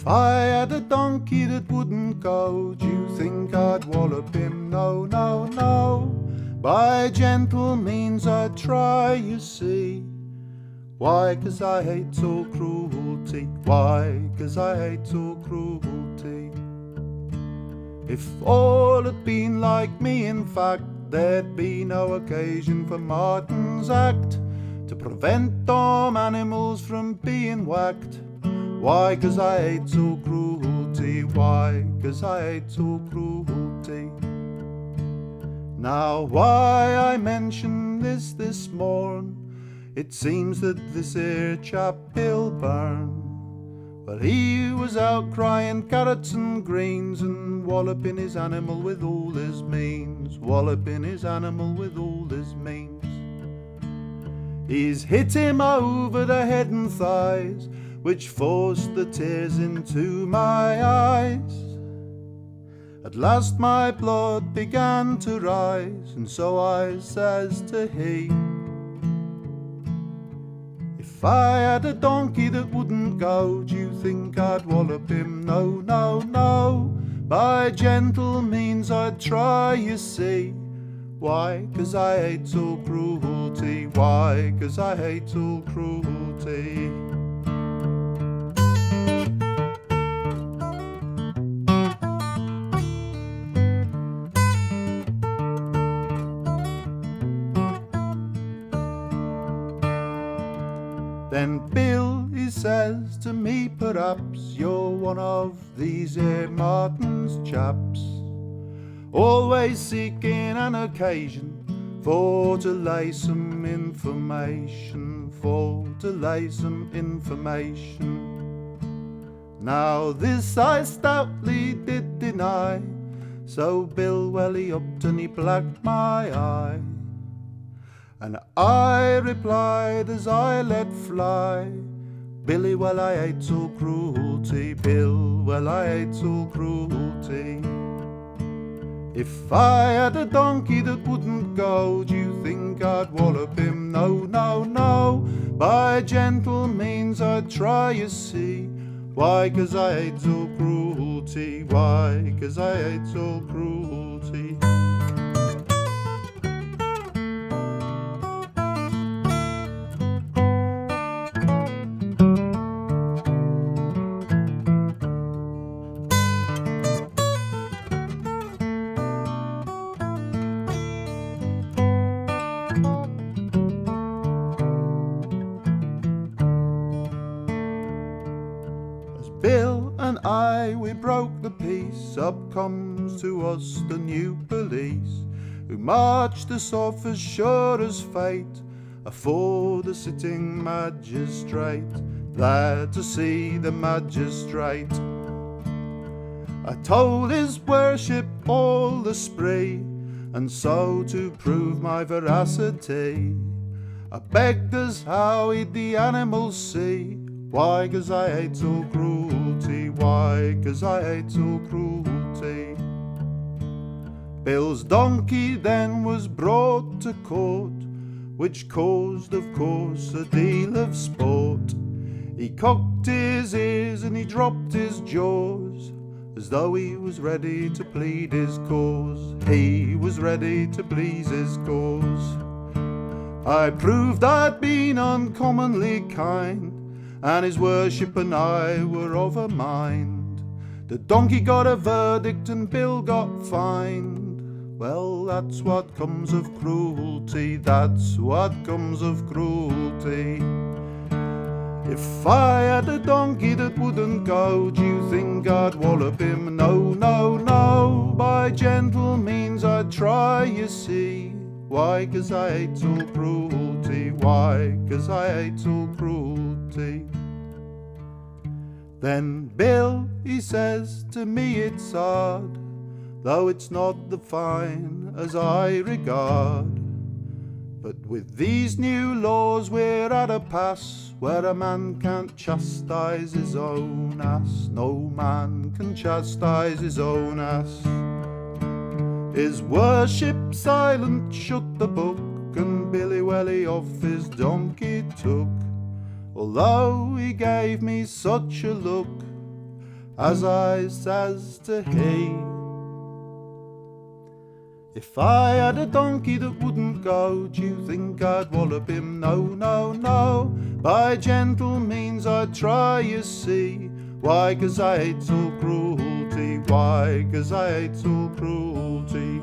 I had a donkey that wouldn't go, do you think I'd wallop him? No, no, no. By gentle means I'd try, you see. Why? 'Cause I hate all cruelty. Why? 'Cause I hate all cruelty. If all had been like me, in fact, there'd be no occasion for Martin's Act to prevent dumb animals from being whacked. Why? 'Cause I hate all cruelty. Why? 'Cause I hate all cruelty. Now why I mention this morn, it seems that this here chap Bill Byrne, well, he was out crying carrots and greens and walloping his animal with all his means, walloping his animal with all his means. He's hit him over the head and thighs, which forced the tears into my eyes. At last my blood began to rise, and so I says to he, if I had a donkey that wouldn't go, do you think I'd wallop him? No, no, no. By gentle means I'd try, you see. Why? 'Cause I hate all cruelty. Why? 'Cause I hate all cruelty. Then Bill, he says to me, perhaps you're one of these here Martin's chaps, always seeking an occasion for to lay some information, for to lay some information. Now this I stoutly did deny, so Bill, well, he upped and he blacked my eye. And I replied as I let fly, Billy, well, I hate all cruelty. Bill, well, I hate all cruelty. If I had a donkey that wouldn't go, do you think I'd wallop him? No, no, no. By gentle means I'd try, you see. Why? 'Cause I hate all cruelty. Why? 'Cause I hate all cruelty. Bill and I, we broke the peace. Up comes to us the new police, who marched us off as sure as fate afore the sitting magistrate, there to see the magistrate. I told his worship all the spree, and so to prove my veracity, I begged us how he'd the animals see. Why? 'Cause I hate all cruelty. Why? 'Cause I hate all cruelty. Bill's donkey then was brought to court, which caused, of course, a deal of sport. He cocked his ears and he dropped his jaws, as though he was ready to plead his cause. He was ready to please his cause. I proved I'd been uncommonly kind, and his worship and I were of a mind. The donkey got a verdict and Bill got fined. Well, that's what comes of cruelty. That's what comes of cruelty. If I had a donkey that wouldn't go, do you think I'd wallop him? No, no, no. By gentle means I'd try, you see. Why? 'Cause I hate all cruelty. Why? 'Cause I hate all cruelty. Then Bill, he says to me, it's hard, though it's not the fine as I regard, but with these new laws we're at a pass where a man can't chastise his own ass. No man can chastise his own ass. His worship silent shut the book, and Billy Welly off his donkey took, although he gave me such a look as I says to he, if I had a donkey that wouldn't go, do you think I'd wallop him? No, no, no. By gentle means I'd try, you see. Why? 'Cause I hates all cruelty. Why? 'Cause I hates all cruelty.